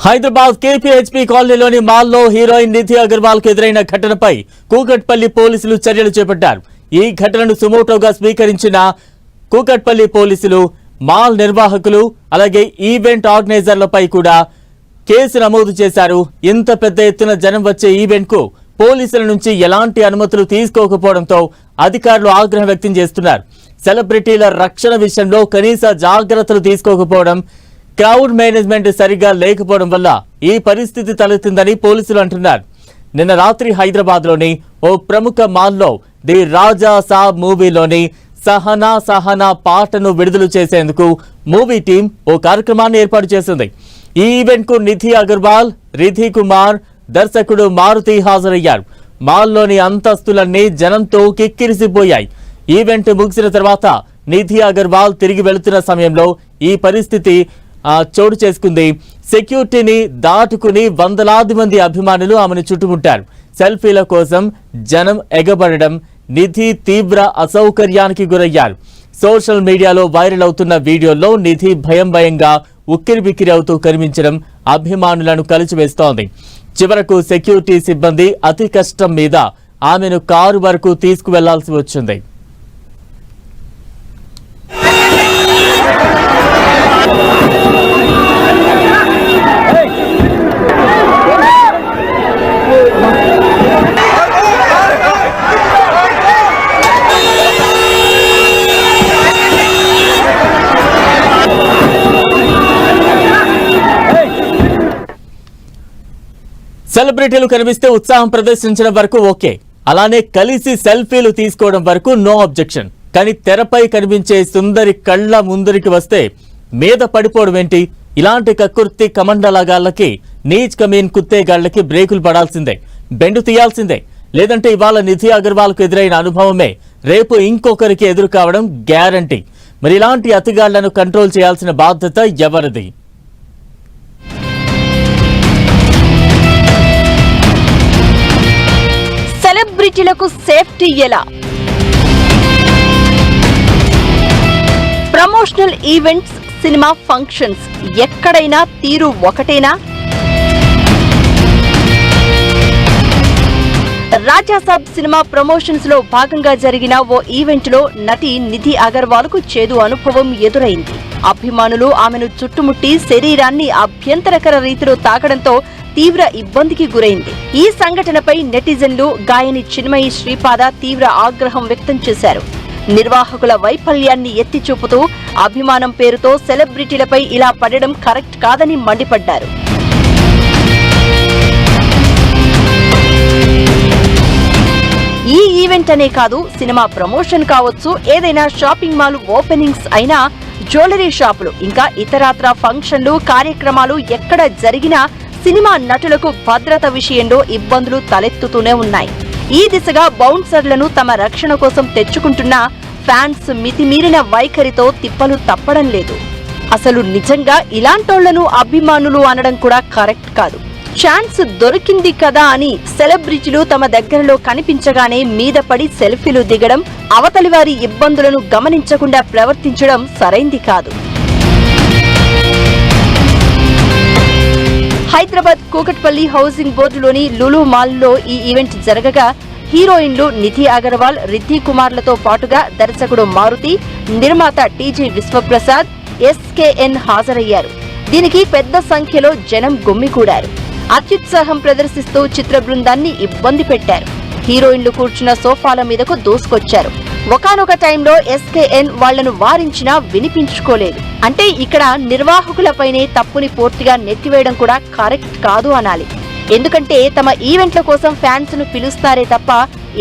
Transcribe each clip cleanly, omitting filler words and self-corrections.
Hyderabad KPHP కాలనీలోని మాల్లో heroine Nidhi Agarwal కు ఎదురైన ఘటనపై కూకట్పల్లి పోలీసులు చర్యలు చేపట్టారు. ఈ ఘటనను సుమోటోగా స్వీకరించిన కూకట్పల్లి పోలీసులు మాల్ నిర్వాహకులు అలాగే ఈవెంట్ ఆర్గనైజర్లపై కూడా కేసు నమోదు చేశారు. ఇంత పెద్ద ఎత్తున జనం వచ్చే ఈవెంట్ కు పోలీసుల నుంచి ఎలాంటి అనుమతులు తీసుకోకపోవడంతో అధికారులు ఆగ్రహం వ్యక్తం చేస్తున్నారు. సెలబ్రిటీల రక్షణ విషయంలో కనీస జాగ్రత్తలు తీసుకోకపోవడం, క్రౌడ్ మేనేజ్మెంట్ సరిగా లేకపోవడం వల్ల ఈ పరిస్థితి తలెత్తిందని పోలీసులు అంటున్నారు. నిన్న రాత్రి హైదరాబాద్ లోని ఓ ప్రముఖ మాల్లో ది రాజా సాబ్ మూవీలోని సహనా పాటను విడుదల చేసేందుకు మూవీ టీం ఓ కార్యక్రమాన్ని ఏర్పాటు చేసింది. ఈ ఈవెంట్ కు నిధి అగర్వాల్, రిధి కుమార్, దర్శకుడు మారుతి హాజరయ్యారు. మాల్లోని అంతస్తులన్నీ జనంతో కిక్కిరిసిపోయాయి. ఈవెంట్ ముగిసిన తర్వాత నిధి అగర్వాల్ తిరిగి వెళుతున్న సమయంలో ఈ పరిస్థితి చోటు చేసుకుంది. సెక్యూరిటీని దాటుకుని వందలాది మంది అభిమానులు ఆమెను చుట్టుముట్టారు. సెల్ఫీల కోసం జనం ఎగబడడం, నిధి తీవ్ర అసౌకర్యానికి గురయ్యారు. సోషల్ మీడియాలో వైరల్ అవుతున్న వీడియోలో నిధి భయంగా ఉక్కిరిబిక్కిరి అవుతూ కనిపించడం అభిమానులను కలిచివేస్తోంది. చివరకు సెక్యూరిటీ సిబ్బంది అతి కష్టం మీద ఆమెను కారు వరకు తీసుకువెళ్లాల్సి వచ్చింది. సెలబ్రిటీలు కనిపిస్తే ఉత్సాహం ప్రదర్శించడం వరకు ఓకే, అలానే కలిసి సెల్ఫీలు తీసుకోవడం వరకు నో అబ్జెక్షన్. కానీ తెరపై కనిపించే సుందరి కళ్ళ ముందరికి వస్తే మీద పడిపోవడం ఏంటి? ఇలాంటి కక్కుర్తి కమండలగాళ్లకి, నీచ్ కమీన్ కుత్తేగాళ్లకి బ్రేకులు పడాల్సిందే, బెండు తీయాల్సిందే. లేదంటే ఇవాళ నిధి అగర్వాల్ కు ఎదురైన అనుభవమే రేపు ఇంకొకరికి ఎదురు కావడం గ్యారంటీ. మరి ఇలాంటి అతిగాళ్లను కంట్రోల్ చేయాల్సిన బాధ్యత ఎవరిది? సెలబ్రిటీలకు సేఫ్టీ ఎలా? ప్రమోషనల్ ఈవెంట్స్, సినిమా ఫంక్షన్స్ ఎక్కడైనా తీరు ఒకటేనా? రాజాసాబ్ సినిమా ప్రమోషన్స్ లో భాగంగా జరిగిన ఓ ఈవెంట్ లో నటి నిధి అగర్వాల్ కు చేదు అనుభవం ఎదురైంది. అభిమానులు ఆమెను చుట్టుముట్టి శరీరాన్ని అభ్యంతరకర రీతిలో తాకడంతో తీవ్ర ఇబ్బందికి గురైంది. ఈ సంఘటనపై నెటిజన్లు, గాయని చిన్మయి శ్రీపాద తీవ్ర ఆగ్రహం వ్యక్తం చేశారు. నిర్వాహకుల వైఫల్యాన్ని ఎత్తి చూపుతూ అభిమానం పేరుతో సెలబ్రిటీలపై ఇలా పడడం కరెక్ట్ కాదని మండిపడ్డారు. ఈ ఈవెంట్ అనే కాదు, సినిమా ప్రమోషన్ కావచ్చు, ఏదైనా షాపింగ్ మాల్ ఓపెనింగ్స్ అయినా, జ్యువెలరీ షాపులు, ఇంకా ఇతరత్రా ఫంక్షన్లు, కార్యక్రమాలు ఎక్కడ జరిగినా సినిమా నటులకు భద్రత విషయంలో ఇబ్బందులు తలెత్తుతూనే ఉన్నాయి. ఈ దిశగా బౌన్సర్లను తమ రక్షణ కోసం తెచ్చుకుంటున్న ఫ్యాన్స్ మితిమీరిన వైఖరితో తిప్పలు తప్పడం లేదు. అసలు నిజంగా ఇలాంటోళ్లను అభిమానులు అనడం కూడా కరెక్ట్ కాదు. ఛాన్స్ దొరికింది కదా అని సెలబ్రిటీలు తమ దగ్గరలో కనిపించగానే మీద పడి సెల్ఫీలు దిగడం, అవతలి వారి ఇబ్బందులను గమనించకుండా ప్రవర్తించడం సరైంది కాదు. హైదరాబాద్ కూకట్పల్లి హౌసింగ్ బోర్డులోని లులు మాల్లో ఈ ఈవెంట్ జరగగా హీరోయిన్లు నిధి అగర్వాల్, రిద్ధి కుమార్లతో పాటుగా దర్శకుడు మారుతి, నిర్మాత టీజీ విశ్వప్రసాద్, ఎస్కేఎన్ హాజరయ్యారు. దీనికి పెద్ద సంఖ్యలో జనం గుమ్మికూడారు. అత్యుత్సాహం ప్రదర్శిస్తూ చిత్ర బృందాన్ని ఇబ్బంది పెట్టారు. హీరోయిన్లు కూర్చున్న సోఫాల మీదకు దూసుకొచ్చారు. ఒకానొక టైంలో ఎస్కేఎన్ వాళ్లను వారించినా వినిపించుకోలేదు. అంటే ఇక్కడ నిర్వాహకులపైనే తప్పుని పూర్తిగా నెట్టివేయడం కూడా కరెక్ట్ కాదు అనాలి. ఎందుకంటే తమ ఈవెంట్ల కోసం ఫ్యాన్స్ ను పిలుస్తారే తప్ప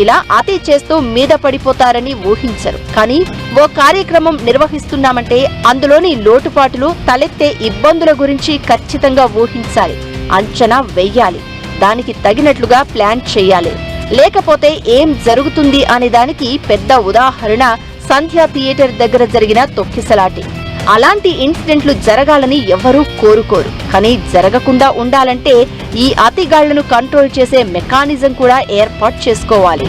ఇలా అతి చేస్తూ మీద పడిపోతారని ఊహించరు. కానీ ఓ కార్యక్రమం నిర్వహిస్తున్నామంటే అందులోని లోటుపాటులు, తలెత్తే ఇబ్బందుల గురించి ఖచ్చితంగా ఊహించాలి, అంచనా వెయ్యాలి, దానికి తగినట్లుగా ప్లాన్ చేయాలి. లేకపోతే ఏం జరుగుతుంది అనే దానికి పెద్ద ఉదాహరణ సంధ్యా థియేటర్ దగ్గర జరిగిన తొక్కిసలాటి. అలాంటి ఇన్సిడెంట్లు జరగాలని ఎవ్వరూ కోరుకోరు. కానీ జరగకుండా ఉండాలంటే ఈ అతిగాళ్లను కంట్రోల్ చేసే మెకానిజం కూడా ఏర్పాటు చేసుకోవాలి.